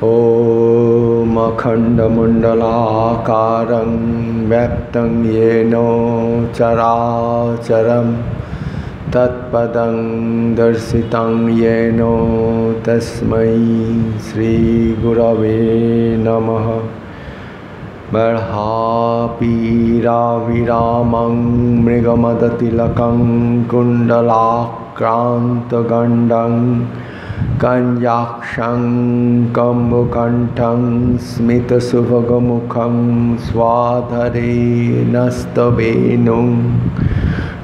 ॐ अखण्डमण्डलाकारं व्याप्तं येन चराचरं तत्पदं दर्शितं येन तस्मै श्रीगुरवे नमः। बर्हापीराविरामं मृगमदतिलकं कुण्डलाक्रान्तगण्डं कञ्जाक्षं कम्बुकण्ठं स्मितसुभगमुखं स्वाधरे नस्तवेणुं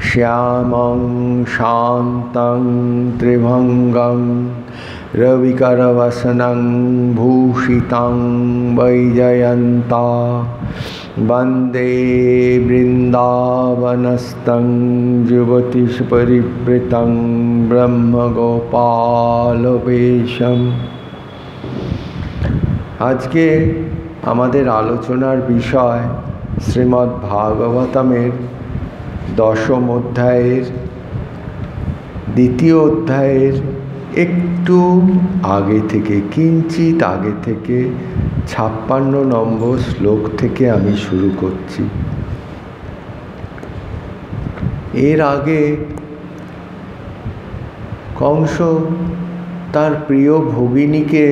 श्यामं शान्तं त्रिभङ्गं रविकरवसनं भूषितं वैजयन्ता वन्दे वृन्दावनस्थं युवतिपरिवृतं ब्रह्मगोपालवेशम। আজকে আমাদের আলোচনার বিষয় শ্রীমদ্ ভাগবতমের দশম অধ্যায়ের দ্বিতীয় অধ্যায়ের একটু আগে থেকে, কিঞ্চিত আগে থেকে 56 নম্বর শ্লোক থেকে আমি শুরু করছি। এর আগে কংস তার প্রিয় ভগিনীকে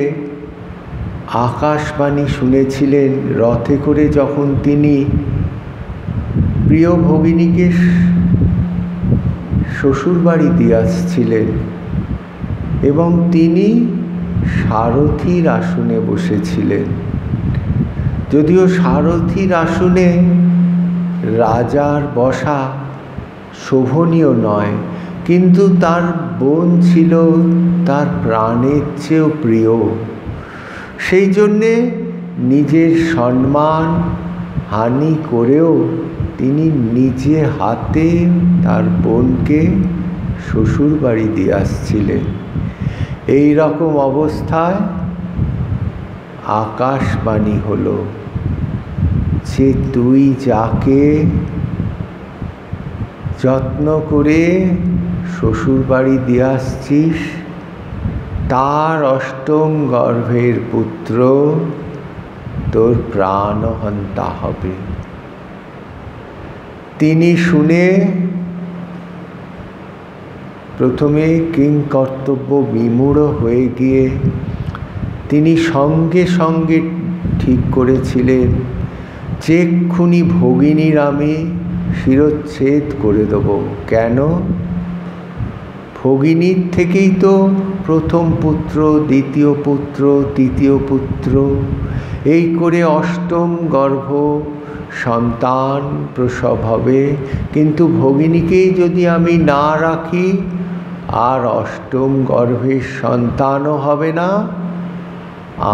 আকাশবাণী শুনেছিলেন। রথে করে যখন তিনি প্রিয় ভগিনীকে শ্বশুরবাড়ি দিয়ে আসছিলেন এবং তিনি সারথীর আসনে বসেছিলেন। যদিও সারথীর আসনে রাজার বসা শোভনীয় নয়, কিন্তু তার বোন ছিল তার প্রাণের চেয়েও প্রিয়। সেই জন্যে নিজের সম্মান হানি করেও তিনি নিজে হাতে তার বোনকে শ্বশুরবাড়ি দিয়ে আসছিলেন। এই রকম অবস্থায় আকাশবাণী হলো যে তুই যাকে যত্ন করে শ্বশুরবাড়ি দিয়ে আসছিস তার অষ্টম গর্ভের পুত্র তোর প্রাণহন্তা হবে। তিনি শুনে প্রথমে কিংকর্তব্য বিমূঢ় হয়ে গিয়ে তিনি সঙ্গে সঙ্গে ঠিক করেছিলেন যে এক্ষুনি ভগিনীর আমি শিরচ্ছেদ করে দেব। কেন? ভগিনীর থেকেই তো প্রথম পুত্র, দ্বিতীয় পুত্র, তৃতীয় পুত্র, এই করে অষ্টম গর্ভ সন্তান প্রসব হবে। কিন্তু ভগিনীকেই যদি আমি না রাখি আর অষ্টম গর্ভের সন্তানও হবে না,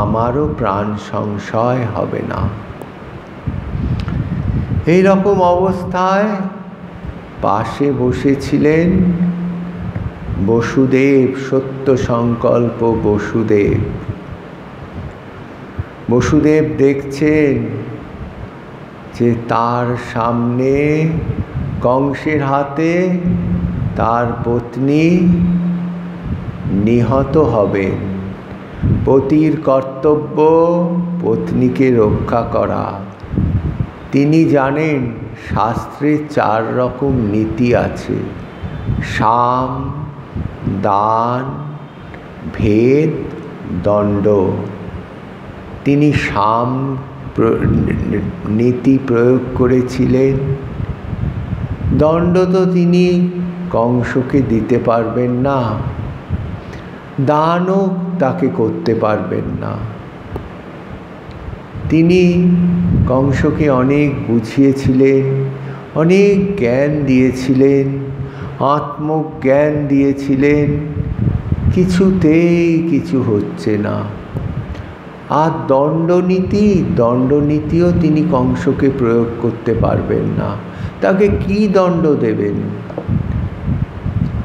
আমারও প্রাণ সংশয় হবে না। এই রকম অবস্থায় পাশে বসেছিলেন বসুদেব, সত্য সংকল্প বসুদেব। বসুদেব দেখছেন যে তার সামনে কংসের হাতে তার পত্নী নিহত হবেন। পতির কর্তব্য পত্নীকে রক্ষা করা। তিনি জানেন শাস্ত্রে 4 রকম নীতি আছে: সাম, দান, ভেদ, দণ্ড। তিনি সাম নীতি প্রয়োগ করেছিলেন। দণ্ড তো তিনি কংসকে দিতে পারবেন না, দানও তাকে করতে পারবেন না। তিনি কংসকে অনেক বুঝিয়েছিলেন, অনেক জ্ঞান দিয়েছিলেন, আত্মজ্ঞান দিয়েছিলেন, কিছুতেই কিছু হচ্ছে না। আর দণ্ডনীতিও তিনি কংসকে প্রয়োগ করতে পারবেন না। তাকে কি দণ্ড দেবেন?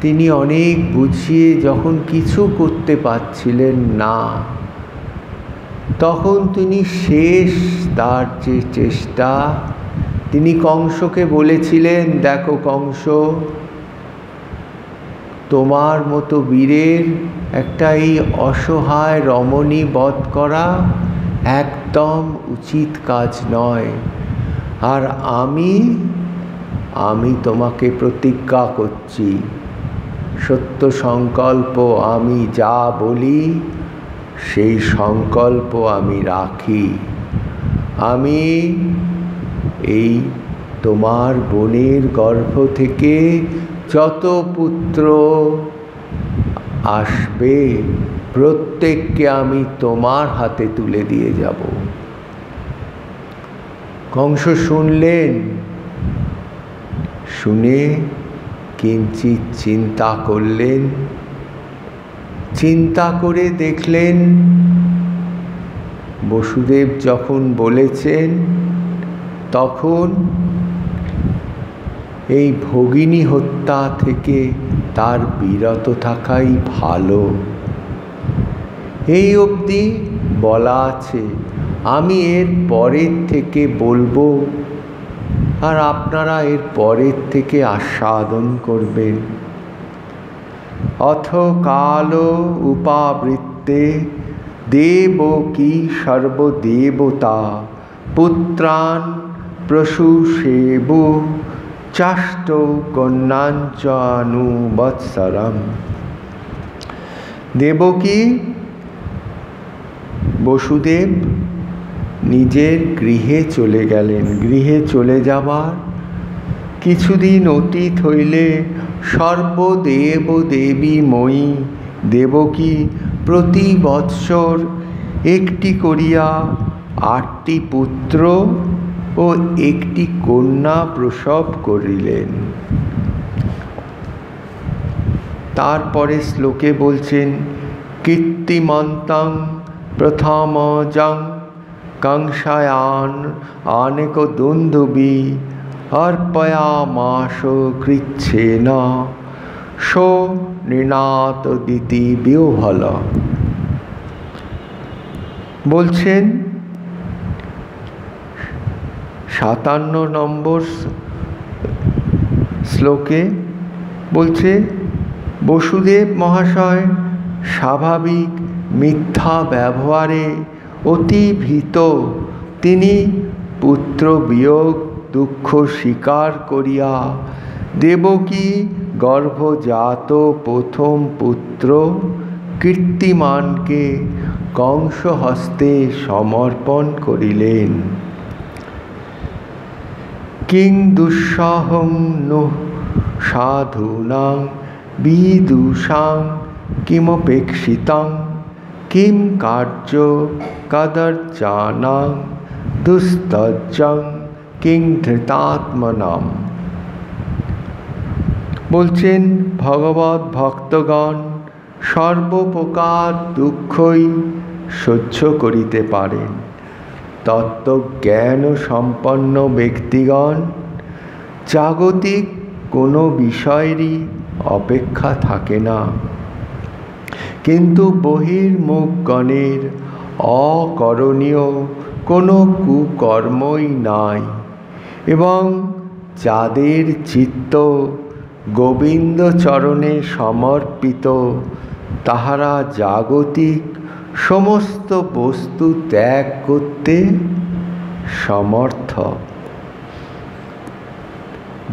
তিনি অনেক বুঝিয়ে যখন কিছু করতে পারছিলেন না, তখন তিনি শেষ তার যে চেষ্টা, তিনি কংসকে বলেছিলেন, দেখো কংস, তোমার মতো বীরের একটা এই অসহায় রমণী বধ করা একদম উচিত কাজ নয়। আর আমি তোমাকে প্রতিজ্ঞা করছি, সত্য সংকল্প, আমি যা বলি সেই সংকল্প আমি রাখি। আমি এই তোমার বোনের গর্ভ থেকে যত পুত্র আসবে প্রত্যেককে আমি তোমার হাতে তুলে দিয়ে যাব। কংস শুনলেন, শুনে কিঞ্চিৎ চিন্তা করলেন। চিন্তা করে দেখলেন বসুদেব যখন বলেছেন তখন এই ভগিনী হত্যা থেকে তার বিরত থাকাই ভালো। এই অবধি বলা আছে, আমি এর পরের থেকে বলবো আর আপনারা এর পরের থেকে আস্বাদন করবেন। অথ কাল উপাবৃত্তে দেবকী সর্বদেবতা পুত্রান প্রসূসেব চাষ্ট কন্যাঞ্চানুবৎসরম। দেবকী বসুদেব নিজের গৃহে চলে গেলেন। গৃহে চলে যাবার কিছুদিন অতীত হইলে সর্বদেব দেবী মই দেবকী প্রতি বৎসর একটি করিয়া 8টি পুত্র ও একটি কন্যা প্রসব করিলেন। তারপরে শ্লোকে বলছেন, কীর্তিমন্তং প্রথমজং কংসায়ান আনেক দুন্দুবি অর্পয়ামাস কৃচ্ছেন সো নৃণাত দিতি বিহ্বল। বলছেন 57 নম্বর শ্লোকে বলছে, বসুদেব মহাশয় স্বাভাবিক মিথ্যা ব্যবহারে অতি ভীত। তিনি পুত্র বিয়োগ দুঃখ স্বীকার করিয়া দেবকী গর্ভজাত প্রথম পুত্র কীর্তিমানকে কংস হস্তে সমর্পণ করিলেন। কিং দুঃসহং নো সাধূনাং বিদুষাং কিমপেক্ষিতং কিম কার্য কদর্চনাং দুস্তজ্জং কিং ধৃতাত্মনাম। বলছেন ভগবৎ ভক্তগণ সর্বপ্রকার দুঃখই সহ্য করিতে পারেন। তত্ত্বজ্ঞান সম্পন্ন ব্যক্তিগণ জাগতিক কোনো বিষয়েরই অপেক্ষা থাকে না, কিন্তু বহির্মুখগণের অকরণীয় কোনো কুকর্মই নাই, এবং যাদের চিত্ত গোবিন্দ চরণে সমর্পিত তাহারা জাগতিক সমস্ত বস্তু ত্যাগ করতে সমর্থ।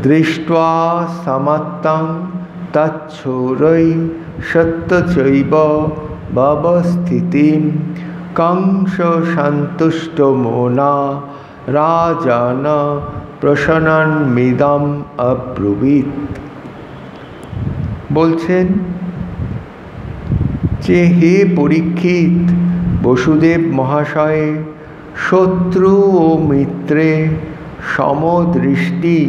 দৃष्ट्वा समत्तं तच्छूरै सत्यचैव व्यवस्थितिं कंस सन्तुष्टमना राजन प्रसन्नमिदम् अब्रुवीत्। বলছেন যে হে পরীক্ষিত, বসুদেব মহাশয়ে শত্রু ও মিত্রে সমদৃষ্টি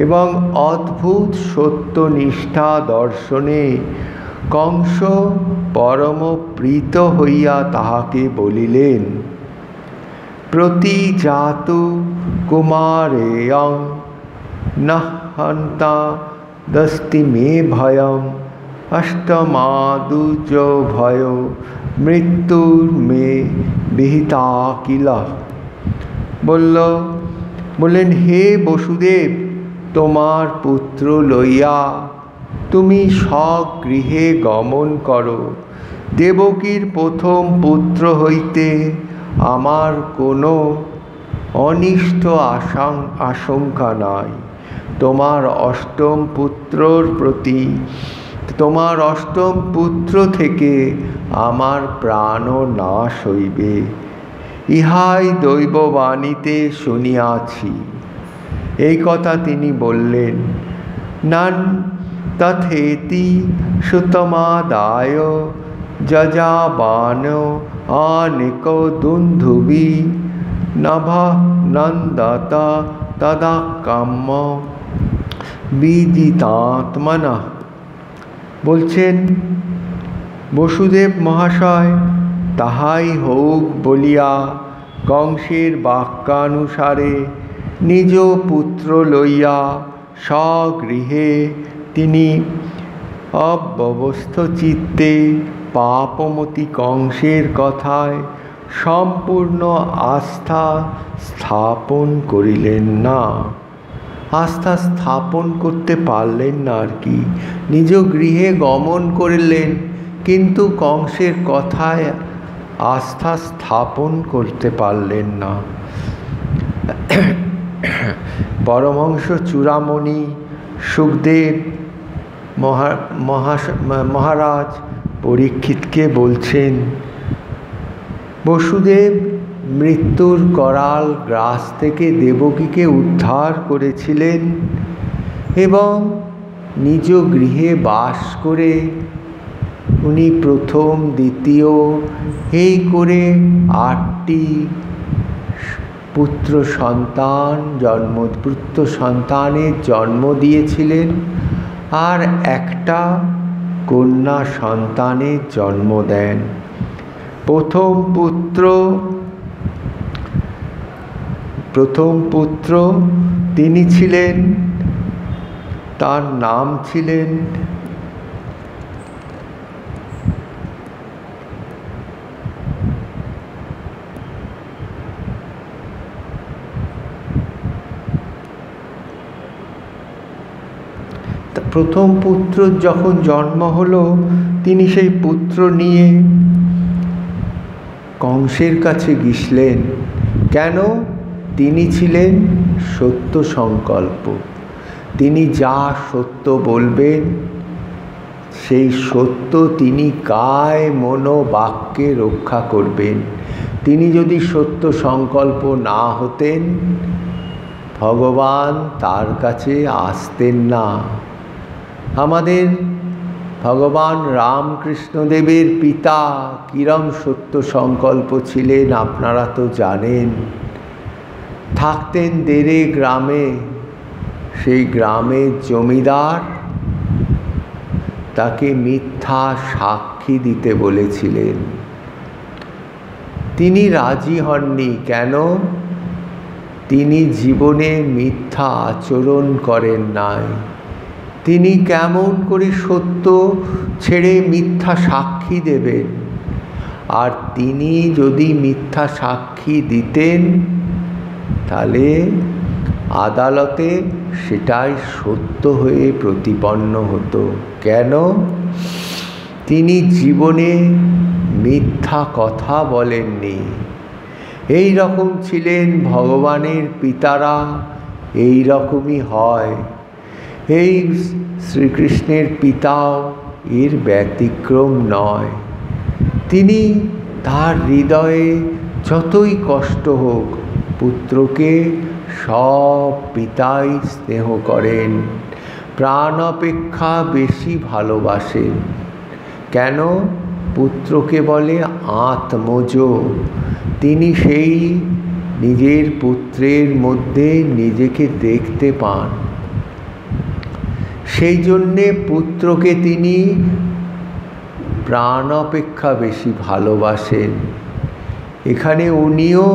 এবং অদ্ভুত সত্যনিষ্ঠা দর্শনে কংস পরম প্রীত হইয়া তাহাকে বলিলেন, প্রতিজাতু কুমারেয়ং নহন্তা দস্তি মে ভয়ং অষ্টমাদুজ ভয় মৃত্যুর মে বিহিতা কিলা। বললেন হে বসুদেব, তোমার পুত্র লইয়া তুমি স্বগৃহে গমন করো। দেবকীর প্রথম পুত্র হইতে আমার কোনো অনিষ্ট আশঙ্কা নাই। তোমার অষ্টম পুত্রর প্রতি, তোমার অষ্টম পুত্র থেকে আমার প্রাণও নাশ হইবে, ইহাই দৈববাণীতে শুনিয়াছি। এই কথা তিনি বললেন। নান তথেতি সুতমাদায় যজাবান আনিক দুন্ধুবি নভা নন্দতা তদা কাম্য বিদিতাত্মনা। বলছেন, বসুদেব মহাশয় তাহাই হোক বলিয়া কংসের বাক্যানুসারে নিজ পুত্র লইয়া স্বগৃহে তিনি অব্যবস্থ চিত্তে পাপমতি কংসের কথায় সম্পূর্ণ আস্থা স্থাপন করিলেন না। আস্থা স্থাপন করতে পারলেন না আর কি। নিজ গৃহে গমন করলেন, কিন্তু কংসের কথায় আস্থা স্থাপন করতে পারলেন না। পরমহংস চূড়ামণি সুখদেব মহারাজ পরীক্ষিতকে বলছেন, বসুদেব মৃত্যুর করাল গ্রাস থেকে দেবকীকে উদ্ধার করেছিলেন এবং নিজ গৃহে বাস করে উনি প্রথম, দ্বিতীয় এই করে 8টি পুত্র সন্তানের জন্ম দিয়েছিলেন আর একটা কন্যা সন্তানের জন্ম দেন। প্রথম পুত্র তিনি ছিলেন, তার নাম ছিলেন প্রথম পুত্র যখন জন্ম হলো, তিনি সেই পুত্র নিয়ে কংসের কাছে গিয়েছিলেন। কেন? তিনি ছিলেন সত্য সংকল্প। তিনি যা সত্য বলবেন সেই সত্য তিনি কায় মনো বাক্যে রক্ষা করবেন। তিনি যদি সত্য সংকল্প না হতেন, ভগবান তার কাছে আসতেন না। আমাদের ভগবান রামকৃষ্ণদেবের পিতা কিরম সত্য সংকল্প ছিলেন আপনারা তো জানেন। থাকতেন দেরে গ্রামে, সেই গ্রামের জমিদার তাকে মিথ্যা সাক্ষী দিতে বলেছিলেন। তিনি রাজি হননি। কেন? তিনি জীবনে মিথ্যা আচরণ করেন নাই। তিনি কেমন করে সত্য ছেড়ে মিথ্যা সাক্ষী দেবেন? আর তিনি যদি মিথ্যা সাক্ষী দিতেন তাহলে আদালতে সেটাই সত্য হয়ে প্রতিপন্ন হতো। কেন? তিনি জীবনে মিথ্যা কথা বলেননি। এই রকম ছিলেন ভগবানের পিতারা, এই রকমই হয়। এই শ্রীকৃষ্ণের পিতাও এর ব্যতিক্রম নয়। তিনি তার হৃদয়ে যতই কষ্ট হোক, পুত্রকে সব পিতাই স্নেহ করেন, প্রাণ অপেক্ষা বেশি ভালোবাসেন। কেন? পুত্রকে বলে আত্মজ। তিনি সেই নিজের পুত্রের মধ্যে নিজেকে দেখতে পান। সেই জন্যে পুত্রকে তিনি প্রাণ অপেক্ষা বেশি ভালোবাসেন। এখানে উনিও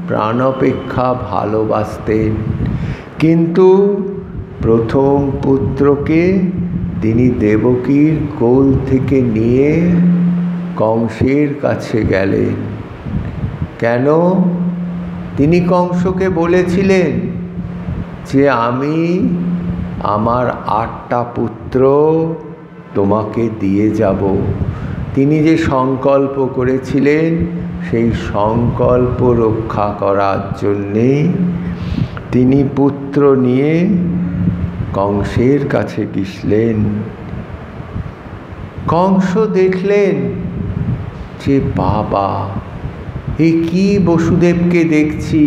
প্রাণ অপেক্ষা ভালোবাসতেন, কিন্তু প্রথম পুত্রকে তিনি দেবকীর কোল থেকে নিয়ে কংসের কাছে গেলেন। কেন? তিনি কংসকে বলেছিলেন যে আমি আমার 8টা পুত্র তোমাকে দিয়ে যাব। তিনি যে সংকল্প করেছিলেন সেই সংকল্প রক্ষা করার জন্যে তিনি পুত্র নিয়ে কংসের কাছে গেলেন। কংস দেখলেন যে বাবা, এ কি বসুদেবকে দেখছি,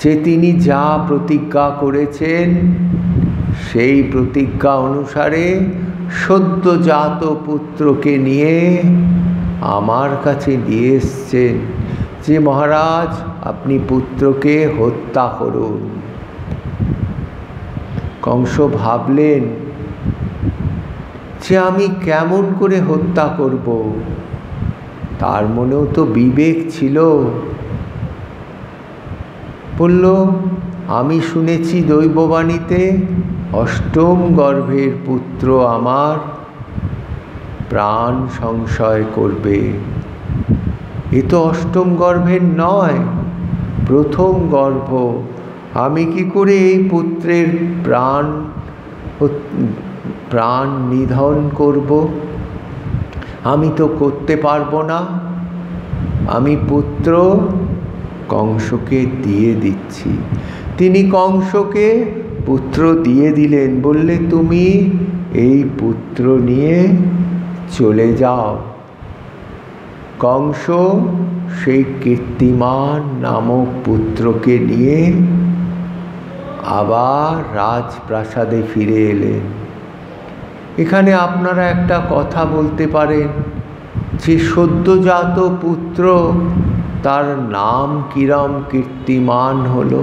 যে তিনি যা প্রতিজ্ঞা করেছেন সেই প্রতিজ্ঞা অনুসারে সদ্যজাত পুত্রকে নিয়ে আমার কাছে নিয়ে এসছেন যে মহারাজ আপনি পুত্রকে হত্যা করুন। কংস ভাবলেন যে আমি কেমন করে হত্যা করব, তার মনেও তো বিবেক ছিল। বলল, আমি শুনেছি দৈববাণীতে অষ্টম গর্ভের পুত্র আমার প্রাণ সংশয় করবে। এ তো অষ্টম গর্ভের নয়, প্রথম গর্ভ। আমি কি করে এই পুত্রের প্রাণ নিধন করব? আমি তো করতে পারবো না। আমি পুত্র কংসকে দিয়ে দিচ্ছি। তিনি কংসকে পুত্র দিয়ে দিলেন, বললে তুমি এই পুত্র নিয়ে চলে যাও। কংস সেই কীর্তিমান নামক পুত্রকে নিয়ে আবার রাজপ্রাসাদে ফিরে এলেন। এখানে আপনারা একটা কথা বলতে পারেন যে সদ্যজাত পুত্র, তার নাম কিরম কীর্তিমান হলো?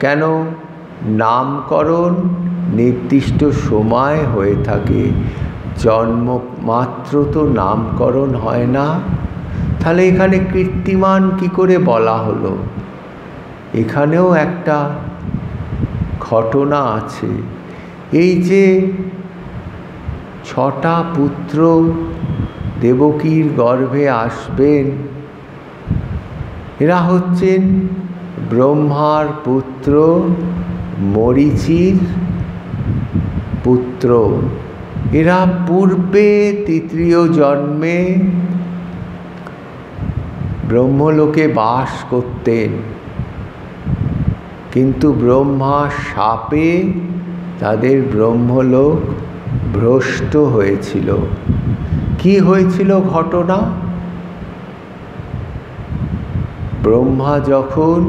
কেন? নামকরণ নির্দিষ্ট সময় হয়ে থাকে, জন্ম মাত্র তো নামকরণ হয় না। তাহলে এখানে কীর্তিমান কি করে বলা হলো? এখানেও একটা ঘটনা আছে। এই যে 6টা পুত্র দেবকীর গর্ভে আসবেন, এরা হচ্ছেন ব্রহ্মার পুত্র মরীচির পুত্র। এরা পূর্বে তৃতীয় জন্মে ব্রহ্মলোকে বাস করতেন, কিন্তু ব্রহ্মার শাপে তাদের ব্রহ্মলোক ভ্রষ্ট হয়েছিল। কি হয়েছিল ঘটনা? ব্রহ্মা যখন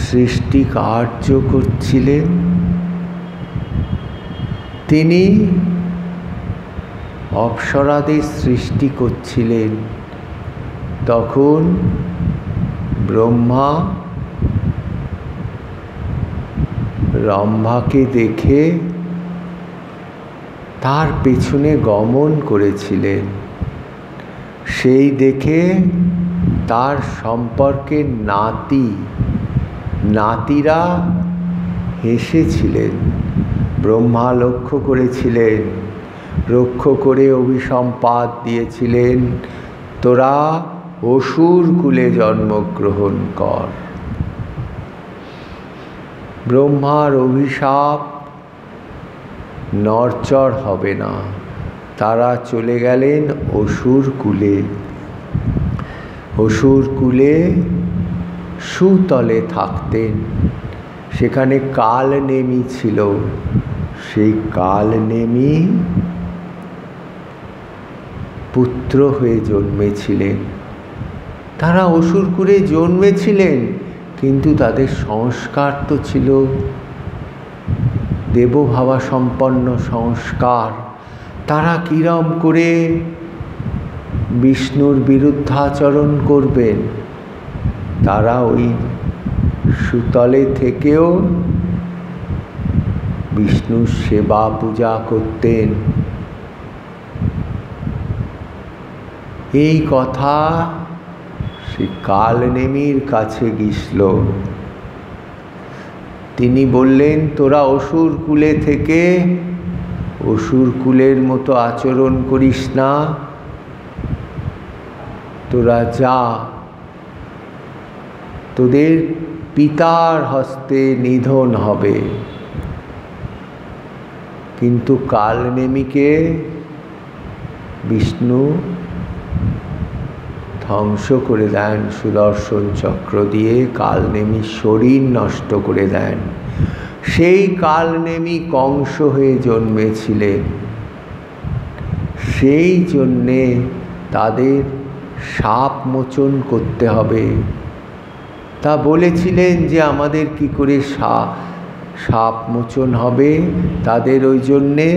সৃষ্টি কার্য করছিলেন, তিনি অপ্সরাদের সৃষ্টি করছিলেন। তখন ব্রহ্মা রম্ভাকে দেখে তার পেছনে গমন করেছিলেন। সেই দেখে তার সম্পর্কে নাতিরা হেসেছিলেন। ব্রহ্মা লক্ষ্য করেছিলেন, লক্ষ্য করে অভিসম্পাত দিয়েছিলেন, তোরা অসুর কুলে জন্মগ্রহণ কর। ব্রহ্মার অভিশাপ নড়চড় হবে না। তারা চলে গেলেন অসুর কুলে। অসুর কুলে সুতলে থাকতেন। সেখানে কালনেমি ছিল। সেই কালনেমি পুত্র হয়ে জন্মেছিলেন। তারা অসুর কুলে জন্মেছিলেন, কিন্তু তাদের সংস্কার তো ছিল দেবভাবা সম্পন্ন সংস্কার। তারা কিরম করে বিষ্ণুর বিরুদ্ধাচরণ করবেন? তারা ওই সুতলে থেকেও বিষ্ণুর সেবা পূজা করতেন। এই কথা সে কালনেমির কাছে গিয়েছিল। তিনি বললেন, তোরা অসুর কুলে থেকে অসুর কুলের মতো আচরণ করিস না, তোরা যা তোদের পিতার হস্তে নিধন হবে। কিন্তু কালনেমিকে বিষ্ণু ধ্বংস করে দেন সুদর্শন চক্র দিয়ে, কালনেমির শরীর নষ্ট করে দেন। সেই কালনেমি কংস হয়ে জন্মেছিলেন। সেই জন্যে তাদের শাপ মোচন করতে হবে। তা বলেছিলেন যে আমাদের কি করে শাপ মোচন হবে। তাদের ওই জন্যে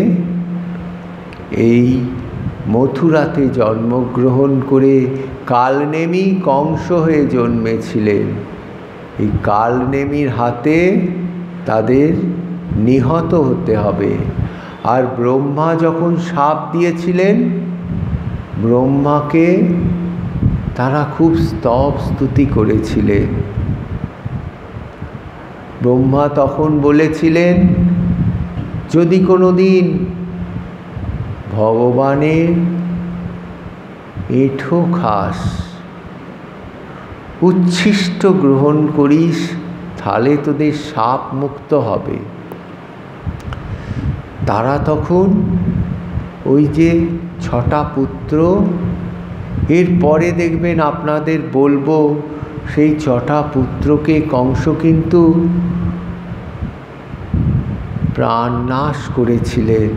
এই মথুরাতে জন্মগ্রহণ করে কালনেমি কংস হয়ে জন্মেছিলেন। এই কালনেমির হাতে তাদের নিহত হতে হবে। আর ব্রহ্মা যখন শাপ দিয়েছিলেন, ব্রহ্মাকে তারা খুব স্তব স্তুতি করেছিলেন। ব্রহ্মা তখন বলেছিলেন, যদি কোনো দিন ভগবানের এঁঠো খাস, উচ্ছিষ্ট গ্রহণ করিস, তাহলে তোদের শাপ মুক্ত হবে। তারা তখন ওই যে 6টা পুত্র, এরপরে দেখবেন আপনাদের বলবো, সেই 6টা পুত্রকে কংস কিন্তু প্রাণ নাশ করেছিলেন।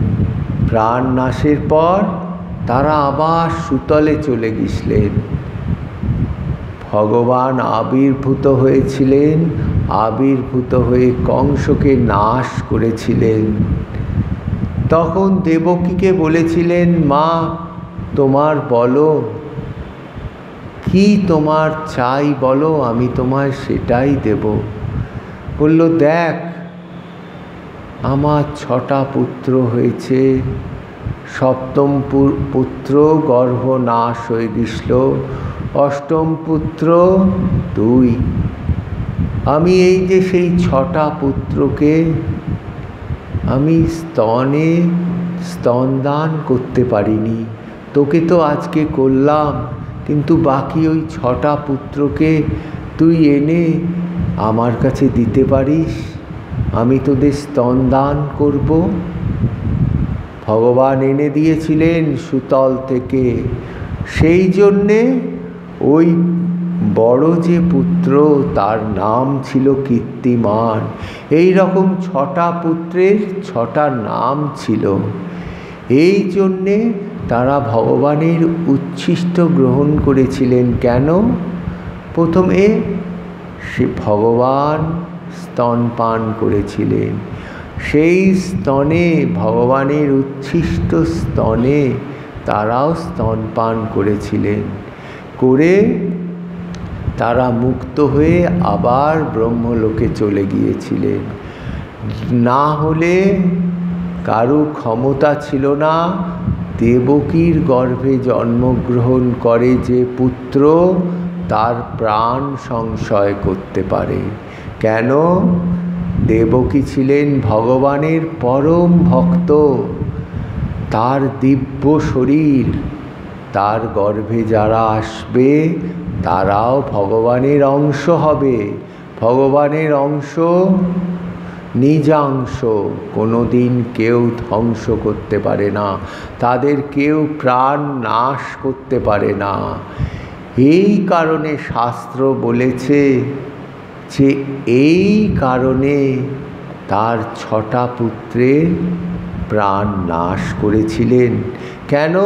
প্রাণ নাশের পর তারা আবার সুতলে চলে গেছিলেন। ভগবান আবির্ভূত হয়েছিলেন, আবির্ভূত হয়ে কংসকে নাশ করেছিলেন। তখন দেবকীকে বলেছিলেন, মা তোমার বলো, কি তোমার চাই বলো, আমি তোমায় সেটাই দেব। বলল, দেখ আমার 6টা পুত্র হয়েছে, 7ম পুত্র গর্ভ নাশ হয়ে গেছিল, 8ম পুত্র 2। আমি এই যে সেই 6টা পুত্রকে আমি স্তনদান করতে পারিনি। তোকে তো আজকে করলাম, কিন্তু বাকি ওই 6টা পুত্রকে তুই এনে আমার কাছে দিতে পারিস, আমি তোদের স্তনদান করব। ভগবান এনে দিয়েছিলেন সুতল থেকে। সেই জন্যে ওই বড় যে পুত্র, তার নাম ছিল কীর্তিমান। এই রকম 6টা পুত্রের 6টা নাম ছিল। এই জন্যে তারা ভগবানের উচ্ছিষ্ট গ্রহণ করেছিলেন। কেন? প্রথমে সে ভগবান স্তনপান করেছিলেন, সেই স্তনে, ভগবানের উচ্ছিষ্ট স্তনে তারাও স্তনপান করেছিলেন। করে তারা মুক্ত হয়ে আবার ব্রহ্মলোকে চলে গিয়েছিলেন। না হলে কারো ক্ষমতা ছিল না দেবকীর গর্ভে জন্মগ্রহণ করে যে পুত্র, তার প্রাণ সংশয় করতে পারে। কেন? দেবকী ছিলেন ভগবানের পরম ভক্ত। তার দিব্য শরীর, তার গর্ভে যারা আসবে তারাও ভগবানের অংশ হবে। ভগবানের অংশ, নিজাংশ, কোনোদিন কেউ ধ্বংস করতে পারে না, তাদের কেউ প্রাণ নাশ করতে পারে না। এই কারণে শাস্ত্র বলেছে যে এই কারণে তার 6টা পুত্রের প্রাণ নাশ করেছিলেন। কেন?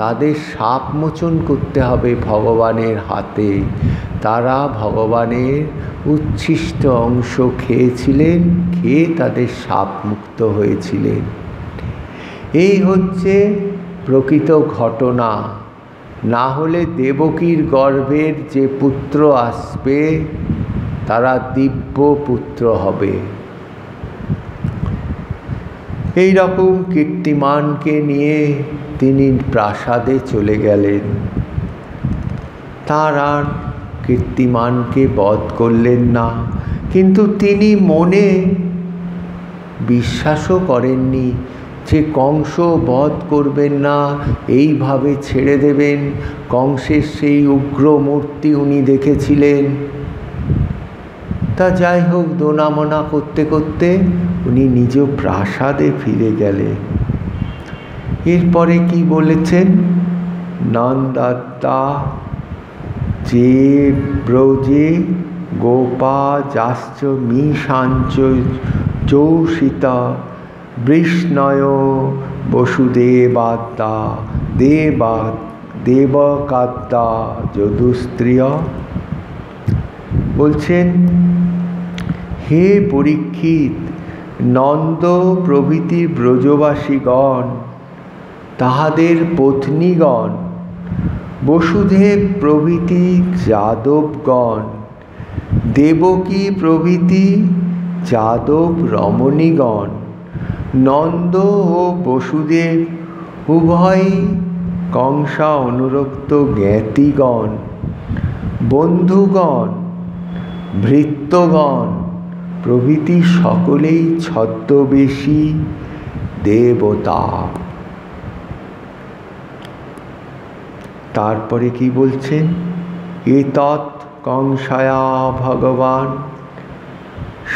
তাদের শাপ মোচন করতে হবে ভগবানের হাতে। তারা ভগবানের উচ্ছিষ্ট অংশ খেয়েছিলেন, খেয়ে তাদের শাপ মুক্ত হয়েছিলেন। এই হচ্ছে প্রকৃত ঘটনা। না হলে দেবকীর গর্ভের যে পুত্র আসবে তারা দিব্য পুত্র হবে। এই রকম কীর্তিমানকে নিয়ে তিনি প্রাসাদে চলে গেলেন। তার আর কীর্তিমানকে বধ করলেন না, কিন্তু তিনি মনে বিশ্বাসও করেননি যে কংস বধ করবেন না, এইভাবে ছেড়ে দেবেন। কংসের সেই উগ্র মূর্তি উনি দেখেছিলেন, তা যাই হোক, দোনামোনা করতে করতে উনি নিজ প্রাসাদে ফিরে গেলেন। এরপরে কি বলেছেন? নন্দাত্তা যে ব্রজে গোপা যাশ্চ মিশাঞ্চ চৌষিতা বৃষ্ণয় বসুদেবাদ্দা দেবকাদ্দা যদুস্ত্রিয়। বলছেন, হে পরীক্ষিত, নন্দ প্রভৃতি ব্রজবাসীগণ, তাহাদের পত্নীগণ, বসুদেব প্রভৃতি যাদবগণ, দেবকী প্রভৃতি যাদব রমণীগণ, নন্দ ও বসুদেব উভয়ই কংসা অনুরক্ত জ্ঞাতিগণ, বন্ধুগণ, ভৃত্যগণ প্রভৃতি সকলেই ছদ্মবেশী দেবতা। তারপরে কি বলছেন? এতৎ কংসায়া ভগবান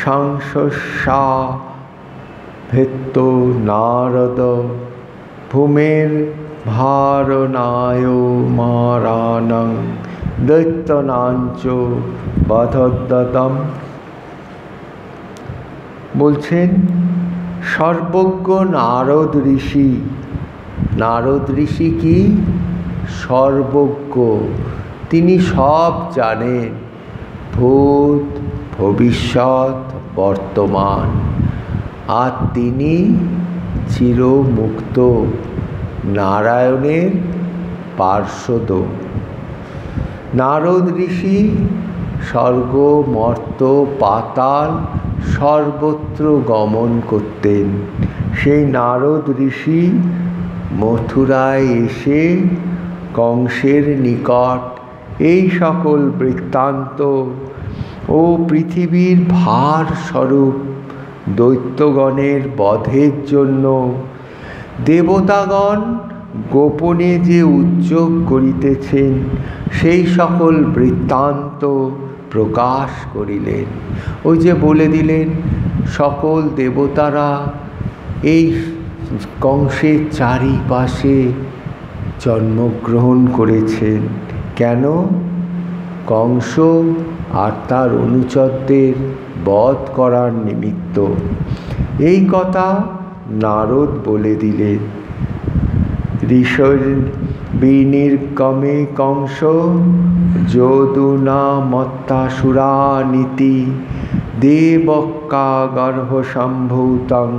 সংশস্যা ভেত্ত নারদ ভূমের ভারনায় মারানং দৈত্যনাঞ্চ বধদ্দতম। বলছেন, সর্বজ্ঞ নারদ ঋষি। নারদ ঋষি কি? সর্বজ্ঞ, তিনি সব জানেন, ভূত ভবিষ্যৎ বর্তমান, আর তিনি চিরমুক্ত, নারায়ণের পার্ষদ। নারদ ঋষি স্বর্গ মর্ত পাতাল সর্বত্র গমন করতেন। সেই নারদ ঋষি মথুরায় এসে কংসের নিকট এই সকল বৃত্তান্ত ও পৃথিবীর ভার স্বরূপ দৈত্যগণের বধের জন্য দেবতাগণ গোপনে যে উদ্যোগ করিতেছেন সেই সকল বৃত্তান্ত প্রকাশ করিলেন। ওই যে বলে দিলেন, সকল দেবতারা এই কংসের চারিপাশে জন্মগ্রহণ করেছেন। কেন? কংস আর তার অনুচরদের বধ করার নিমিত্ত। এই কথা নারদ বলে দিলেন। ঋষর বিনির্গমে কংস যদুনা মত্তাসুরা নীতি দেবক্কা গর্ভসম্ভূতং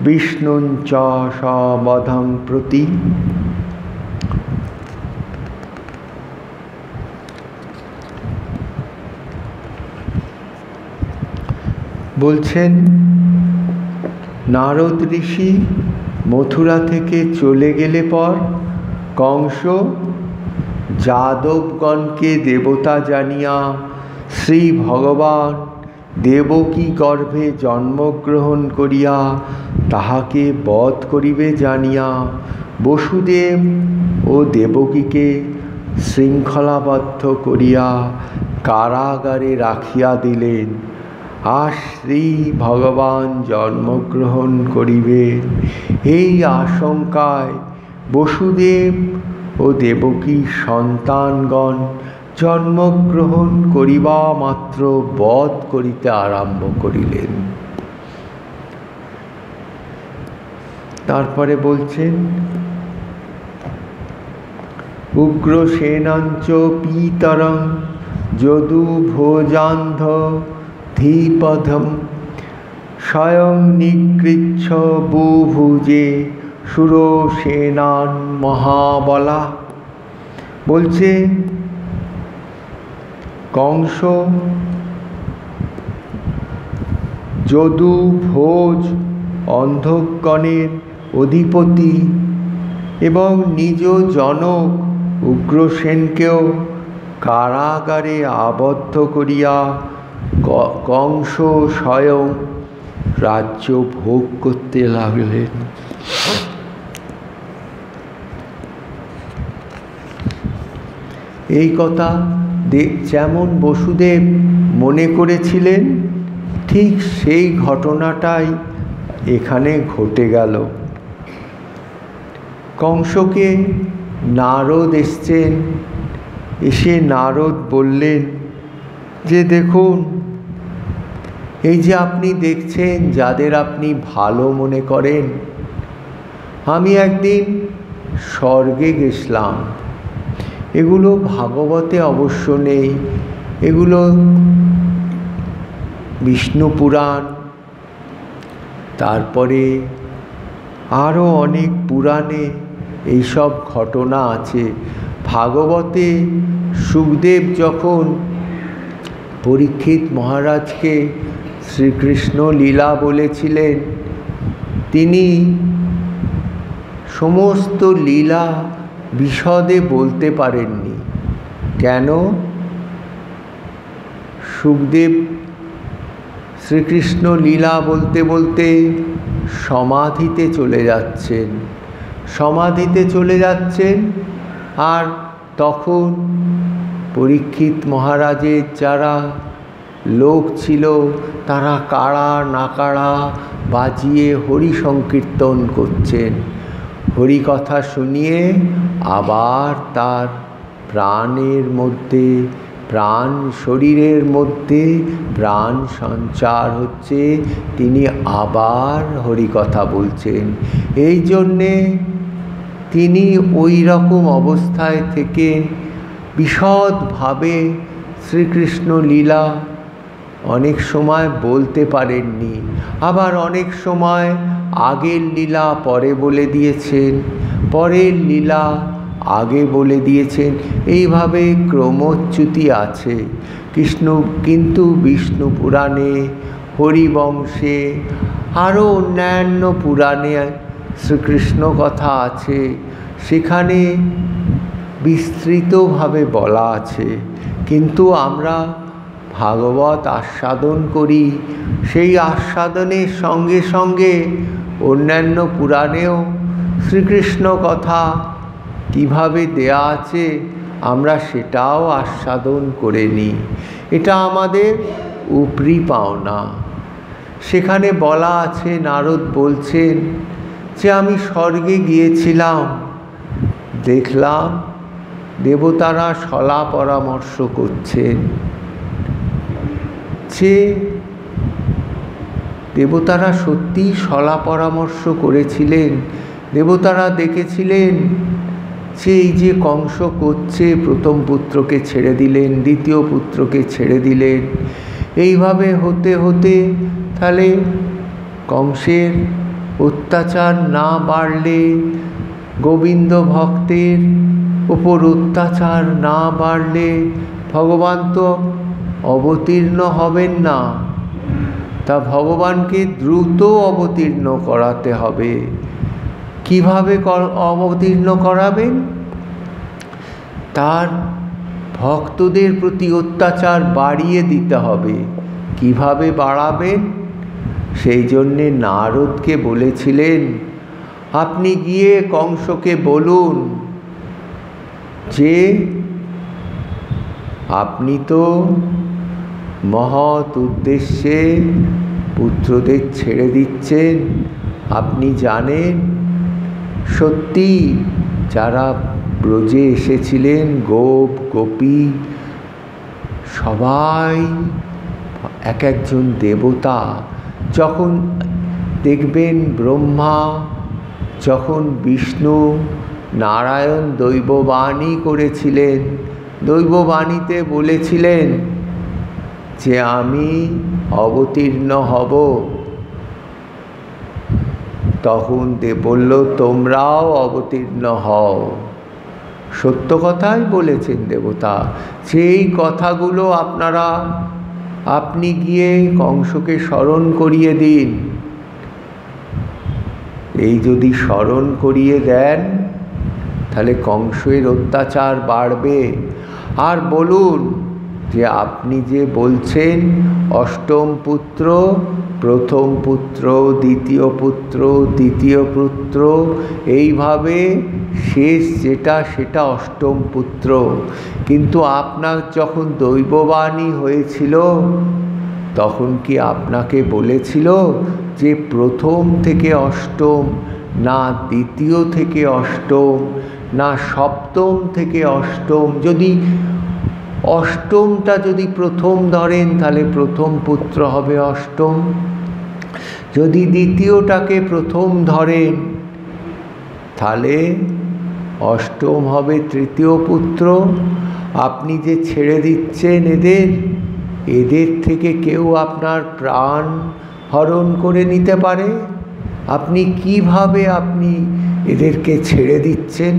বিষ্ণুঞ্চ সবধং প্রতি। বলছেন, নারদ ঋষি মথুরা থেকে চলে গেলে পর কংস যাদবগণকে দেবতা জানিয়া শ্রী ভগবান দেবকী গর্ভে জন্মগ্রহণ করিয়া তাহাকে বধ করিবে জানিয়া বসুদেব ও দেবকীকে শৃঙ্খলাবদ্ধ করিয়া কারাগারে রাখিয়া দিলেন। আর শ্রী ভগবান জন্মগ্রহণ করিবেন এই আশঙ্কায় বসুদেব ও দেবকী সন্তানগণ জন্মগ্রহণ করিবা মাত্র বধ করিতে আরম্ভ করিলেন। তারপরে বলছেন, উগ্রসেনাঞ্চ পিতরং যদু ভোজান্ধ ধীপদম স্বয়ং নিগৃচ্ছ বুভুজে সুরসেনান মহাবলা। বলছে, কংস যদু ভোজ অন্ধগণের অধিপতি এবং নিজ জনক উগ্রসেনকেও কারাগারে আবদ্ধ করিয়া কংস স্বয়ং রাজ্য ভোগ করতে লাগলেন। এই কথা যেমন বসুদেব মনে করেছিলেন, ঠিক সেই ঘটনাটাই এখানে ঘটে গেল। কংসকে নারদ এসছেন, এসে নারদ বললেন যে দেখুন, এই যে আপনি দেখছেন যাদের আপনি ভালো মনে করেন, আমি একদিন স্বর্গে গেছিলাম। এগুলো ভাগবতে অবশ্য নেই, এগুলো বিষ্ণু পুরাণ, তারপরে আরও অনেক পুরাণে এইসব ঘটনা আছে। ভাগবতে সুখদেব যখন পরীক্ষিত মহারাজকে শ্রীকৃষ্ণ লীলা বলেছিলেন, তিনি সমস্ত লীলা বিশদে বলতে পারেননি। কেন? সুখদেব শ্রীকৃষ্ণ লীলা বলতে বলতে সমাধিতে চলে যাচ্ছেন, আর তখন পরীক্ষিত মহারাজের যারা লোক ছিল তারা কাড়া নাকাড়া বাজিয়ে হরি সংকীর্তন করছেন। হরি কথা শুনিয়ে আবার তার শরীরের মধ্যে প্রাণ সঞ্চার হচ্ছে, তিনি আবার হরি কথা বলছেন। এই জন্যে তিনি ওই রকম অবস্থায় থেকে বিশদভাবে শ্রীকৃষ্ণ লীলা অনেক সময় বলতে পারেননি, আবার অনেক সময় আগের লীলা পরে বলে দিয়েছেন, পরের লীলা আগে বলে দিয়েছেন। এইভাবে ক্রমচ্যুতি আছে। কিন্তু বিষ্ণু পুরাণে, হরিবংশে, আরও অন্যান্য পুরাণে শ্রীকৃষ্ণ কথা আছে, সেখানে বিস্তৃতভাবে বলা আছে। কিন্তু আমরা ভাগবত আস্বাদন করি, সেই আস্বাদনের সঙ্গে সঙ্গে অন্যান্য পুরাণেও শ্রীকৃষ্ণ কথা কিভাবে দেয়া আছে আমরা সেটাও আস্বাদন করে নিই। এটা আমাদের উপরি পাওনা। সেখানে বলা আছে, নারদ বলছেন যে আমি স্বর্গে গিয়েছিলাম, দেখলাম দেবতারা সলা পরামর্শ করছেন, যে দেবতারা সত্যিই সলা পরামর্শ করেছিলেন। দেবতারা দেখেছিলেন যে এই যে কংস করছে, প্রথম পুত্রকে ছেড়ে দিলেন, দ্বিতীয় পুত্রকে ছেড়ে দিলেন, এইভাবে হতে হতে তাহলে কংসের অত্যাচার না বাড়লে, গোবিন্দ ভক্তের উপর অত্যাচার না বাড়লে ভগবান তো অবতীর্ণ হবেন না। তা ভগবানকে দ্রুত অবতীর্ণ করাতে হবে। কিভাবে অবতীর্ণ করাবেন? তার ভক্তদের প্রতি অত্যাচার বাড়িয়ে দিতে হবে। কিভাবে বাড়াবেন? সেই জন্যে নারদকে বলেছিলেন, আপনি গিয়ে কংসকে বলুন যে আপনি তো মহৎ উদ্দেশ্যে পুত্রদের ছেড়ে দিচ্ছেন। আপনি জানেন সত্যি যারা ব্রজে এসেছিলেন, গোপ গোপী সবাই এক একজন দেবতা। যখন দেখবেন ব্রহ্মা, যখন বিষ্ণু নারায়ণ দৈববাণী করেছিলেন, দৈববাণীতে বলেছিলেন যে আমি অবতীর্ণ হব, তখন বলল তোমরাও অবতীর্ণ হও। সত্য কথাই বলেছেন দেবতা। সেই কথাগুলো আপনি গিয়ে কংসকে স্মরণ করিয়ে দিন। এই যদি স্মরণ করিয়ে দেন তাহলে কংসের অত্যাচার বাড়বে। আর বলুন যে আপনি যে বলছেন অষ্টম পুত্র, প্রথম পুত্র, দ্বিতীয় পুত্র, তৃতীয় পুত্র, এইভাবে শেষ যেটা সেটা অষ্টম পুত্র, কিন্তু আপনার যখন দৈববাণী হয়েছিল তখন কি আপনাকে বলেছিল যে প্রথম থেকে অষ্টম, না দ্বিতীয় থেকে অষ্টম, না সপ্তম থেকে অষ্টম? যদি অষ্টমটা যদি প্রথম ধরেন তাহলে প্রথম পুত্র হবে অষ্টম, যদি দ্বিতীয়টাকে প্রথম ধরেন তাহলে অষ্টম হবে তৃতীয় পুত্র। আপনি যে ছেড়ে দিচ্ছেন এদের থেকে কেউ আপনার প্রাণ হরণ করে নিতে পারে। আপনি কিভাবে এদেরকে ছেড়ে দিচ্ছেন?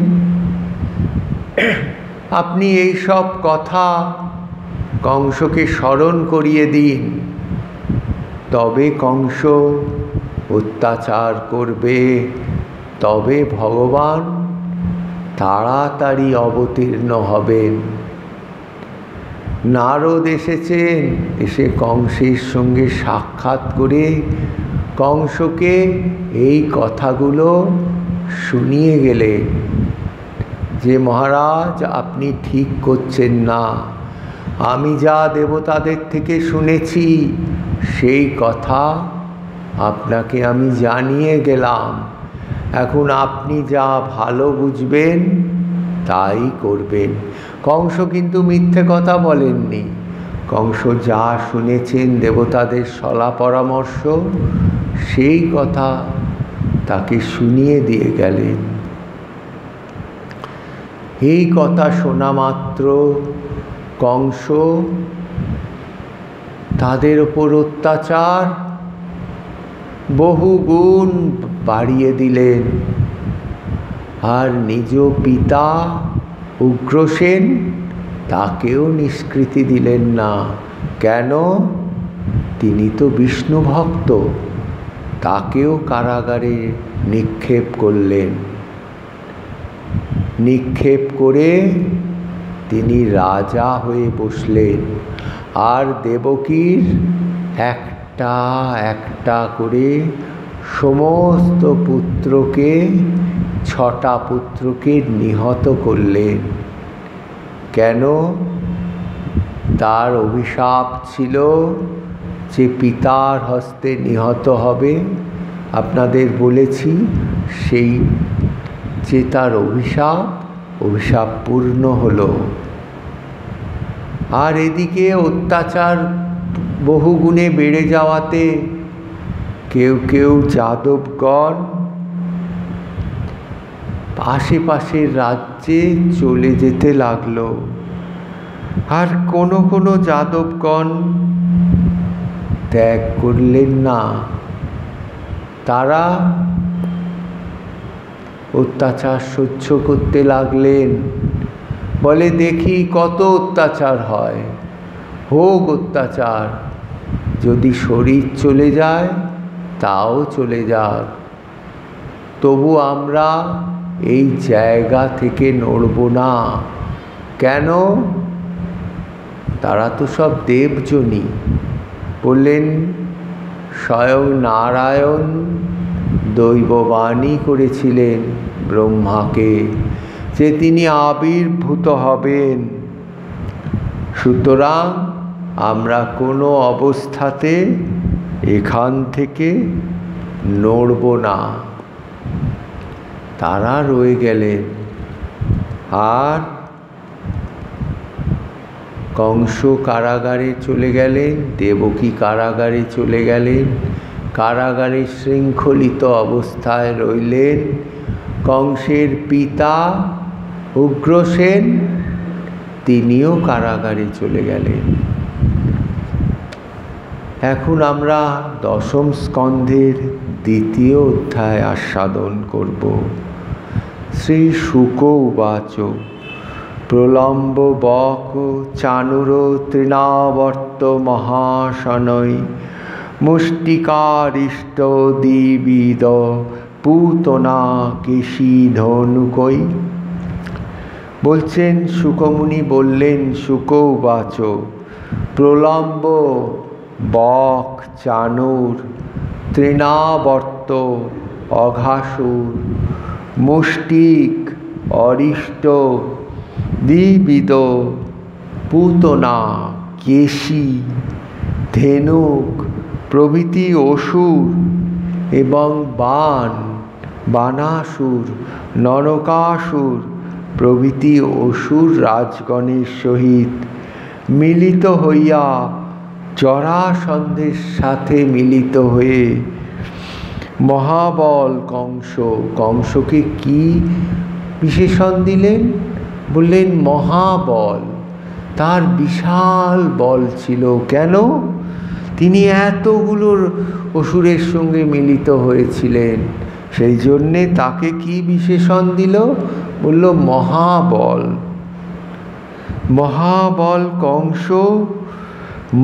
আপনি এই সব কথা কংসকে স্মরণ করিয়ে দিন, তবে কংস অত্যাচার করবে, তবে ভগবান তাড়াতাড়ি অবতীর্ণ হবেন। নারদ এসেছেন, এসে কংসের সঙ্গে সাক্ষাৎ করে কংসকে এই কথাগুলো শুনিয়ে গেলেন যে মহারাজ আপনি ঠিক করছেন না, আমি যা দেবতাদের থেকে শুনেছি সেই কথা আপনাকে আমি জানিয়ে গেলাম, এখন আপনি যা ভালো বুঝবেন তাই করবেন। কংস কিন্তু মিথ্যে কথা বলেননি, কংস যা শুনেছেন দেবতাদের সলা পরামর্শ সেই কথা তাকে শুনিয়ে দিয়ে গেলেন। এই কথা শোনা মাত্র কংস তাদের ওপর অত্যাচার বহু গুণ বাড়িয়ে দিলেন, আর নিজ পিতা উগ্রসেন তাকেও নিষ্কৃতি দিলেন না। কেন? তিনি তো বিষ্ণু ভক্ত, তাকেও কারাগারে নিক্ষেপ করলেন। নিক্ষেপ করে তিনি রাজা হয়ে বসলেন, আর দেবকীর একটা একটা করে সমস্ত পুত্রকে, 6টা পুত্রকে নিহত করলেন। কেন? তার অভিশাপ ছিল যে পিতার হস্তে নিহত হবে। আপনাদের বলেছি সেই যে তার অভিশাপ পূর্ণ হলো। আর এদিকে অত্যাচার বহুগুণে বেড়ে যাওয়াতে কেউ কেউ যাদবগণ আশেপাশের রাজ্যে চলে যেতে লাগলো, আর কোনো যাদবগণ ত্যাগ করলেন না। তারা অত্যাচার সহ্য করতে লাগলেন, বলে দেখি কত অত্যাচার হয়, হোক অত্যাচার, যদি শরীর চলে যায় তাও চলে যাক, তবু আমরা এই জায়গা থেকে নড়ব না। কেন? তারা তো সব দেবজনী। বললেন স্বয়ং নারায়ণ দৈববাণী করেছিলেন ব্রহ্মাকে যে তিনি আবির্ভূত হবেন, সুতরাং আমরা কোনো অবস্থাতে এখান থেকে নড়ব না। তারা রয়ে গেলেন, আর কংস কারাগারে চলে গেলেন, দেবকী কারাগারে চলে গেলেন, কারাগারে শৃঙ্খলিত অবস্থায় রইলেন। কংসের পিতা উগ্রসেন তিনিও কারাগারে চলে গেলেন। এখন আমরা 10ম স্কন্ধের 2য় অধ্যায় আস্বাদন করব। শ্রী শুক উবাচ প্রলম্ব বক চানুর তৃণাবর্ত মহাশনৈ মুষ্টিকারিষ্ট দিবিদ পুতনা কেশী ধনুকই। বলছেন শুকমুনি বললেন, শুক উবাচ প্রলম্ব, বক, চানুর, তৃণাবর্ত, অঘাসুর, মুষ্টিক, অরিষ্ট, দ্বিবিদ, পুতনা, কেশী, ধেনুক প্রভৃতি অসুর এবং বানাসুর, নরকাসুর প্রভৃতি অসুর রাজগণের সহিত মিলিত হইয়া জরাসন্ধের সাথে মিলিত হয়ে মহাবল কংসকে কি বিশেষণ দিলেন? বললেন মহাবল। তার বিশাল বল ছিল। কেন? তিনি এতগুলোর অসুরের সঙ্গে মিলিত হয়েছিলেন, সেই জন্যে তাকে কি বিশেষণ দিল? বলল মহাবল। মহাবল কংস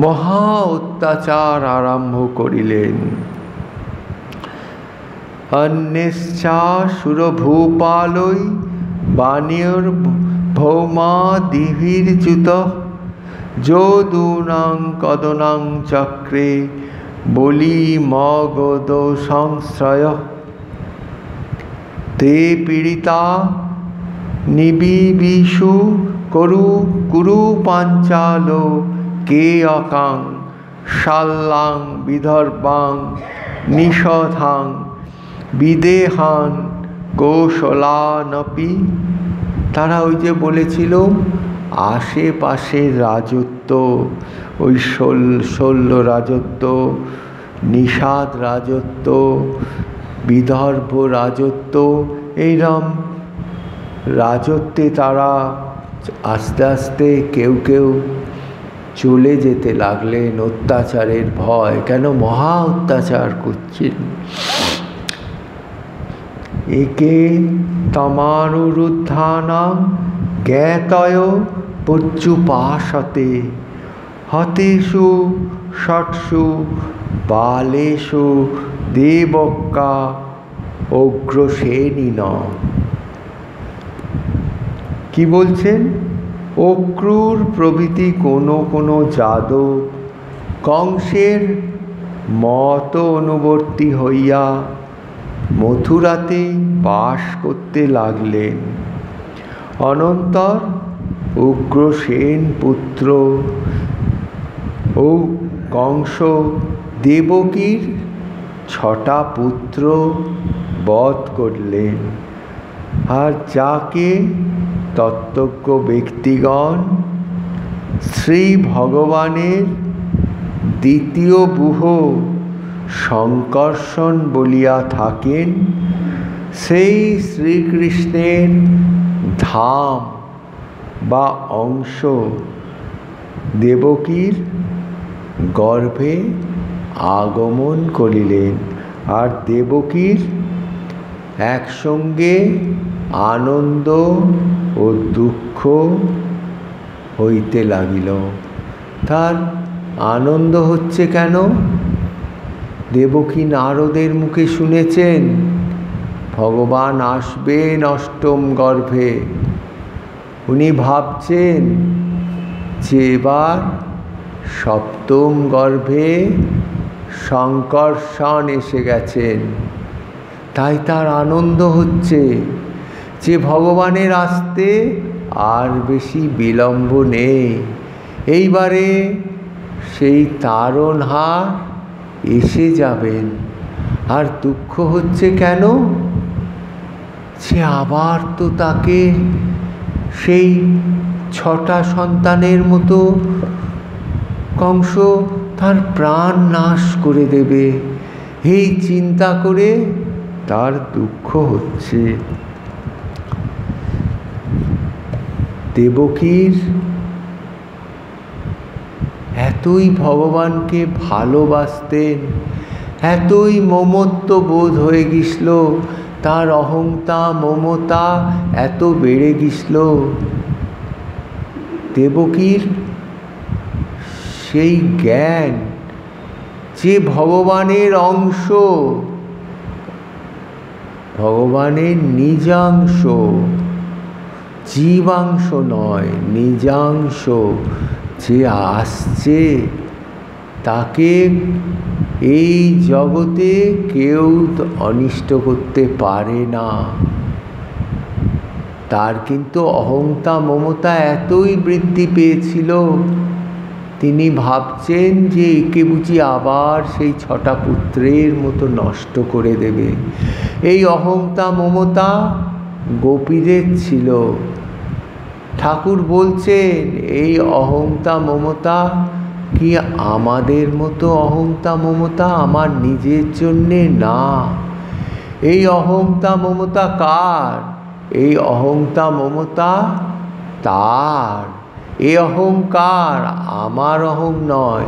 মহা অত্যাচার আরম্ভ করিলেন। অন্যেশ্চা সুরভূপালৈ বাণীর ভৌমা দিভির্যুত যোদূনাং কদনাং চক্রে বলি মগধ সংশ্রয় তে পীড়িতা নিবিবিষু কুরু পাঞ্চাল কে অকাং শাল্লাং বিদর্ভাং নিষধাং বিদেহান কৌশলানপি। তারা ওই যে বলেছিল আশেপাশের রাজত্ব, ওই শল্য রাজত্ব, নিষাদ রাজত্ব, বিদর্ভ রাজত্ব, এইরকম রাজত্বে তারা আস্তে আস্তে কেউ কেউ চলে যেতে লাগলেন অত্যাচারের ভয়। কেন? মহা অত্যাচার করছেন। একে তমানুরুদ্ধানাম জ্ঞাতয় পর্যুপাসতে হতেষু ষট্সু বালেষু দেবক্কা অগ্রসেনিন। কি বলছেন? অক্রূর প্রভৃতি কোনো যাদব কংসের মত অনুবর্তী হইয়া মথুরাতে বাস করতে লাগলেন। অনন্তর উগ্রসেন পুত্র ও কংস দেবকীর 6টা পুত্র বধ করলেন। আর যাকে তত্ত্বজ্ঞ ব্যক্তিগণ শ্রী ভগবানের দ্বিতীয় বুহ শঙ্কর্ষণ বলিয়া থাকেন, সেই শ্রীকৃষ্ণের ধাম বা অংশ দেবকীর গর্ভে আগমন করিলেন। আর দেবকীর একসঙ্গে আনন্দ ও দুঃখ হইতে লাগিল। তার আনন্দ হচ্ছে কেন? দেবকী নারদের মুখে শুনেছেন ভগবান আসবেন অষ্টম গর্ভে। উনি ভাবছেন যে এবার সপ্তম গর্ভে শঙ্কর্ষণ এসে গেছেন। তাই তার আনন্দ হচ্ছে যে ভগবানের আসতে আর বেশি বিলম্ব নেই। এইবারে সেই তারণহার এসে যাবেন। আর দুঃখ হচ্ছে কেন? সে আবার তো তাকে সেই 6টা সন্তানের মতো কংস তার প্রাণ নাশ করে দেবে, এই চিন্তা করে তার দুঃখ হচ্ছে। দেবকীর এতই ভগবানকে ভালোবাসতেন, এতই মমত্ব বোধ হয়ে গেছিল, তার অহংতা মমতা এত বেড়ে গেছিল। দেবকীর সেই জ্ঞান যে ভগবানের অংশ, ভগবানের নিজাংশ, জীবাংশ নয়, নিজাংশ, যে আসছে তাকে এই জগতে কেউ অনিষ্ট করতে পারে না। তার কিন্তু অহংতা মমতা এতই বৃদ্ধি পেয়েছিল, তিনি ভাবছেন যে একে বুঝি আবার সেই 6টা পুত্রের মতো নষ্ট করে দেবে। এই অহংতা মমতা গোপীদের ছিল। ঠাকুর বলছেন এই অহংতা মমতা কি আমাদের মতো অহংতা মমতা? আমার নিজের জন্যে না। এই অহংতা মমতা কার? এই অহংতা মমতা তার। এই অহংকার আমার অহং নয়,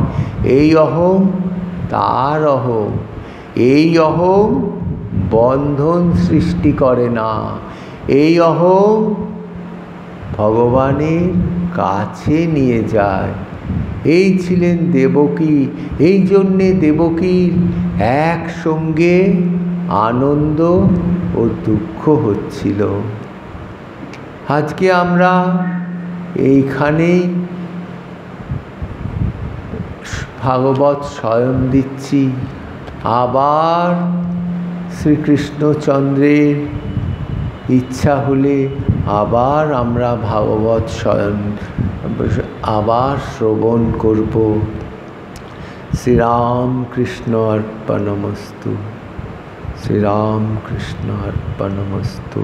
এই অহং তার অহং। এই অহং বন্ধন সৃষ্টি করে না, এই অহং ভগবানের কাছে নিয়ে যায়। এই ছিলেন দেবকী, এই জন্যে দেবকীর একসঙ্গে আনন্দ ও দুঃখ হচ্ছিল। আজকে আমরা এইখানেই ভাগবত শয়ন দিচ্ছি। আবার শ্রীকৃষ্ণচন্দ্রের ইচ্ছা হলে আবার আমরা ভাগবত শয়ন আবার শ্রবণ করব। শ্রীরামকৃষ্ণ অর্পণমস্তু, শ্রীরামকৃষ্ণ অর্পণমস্তু।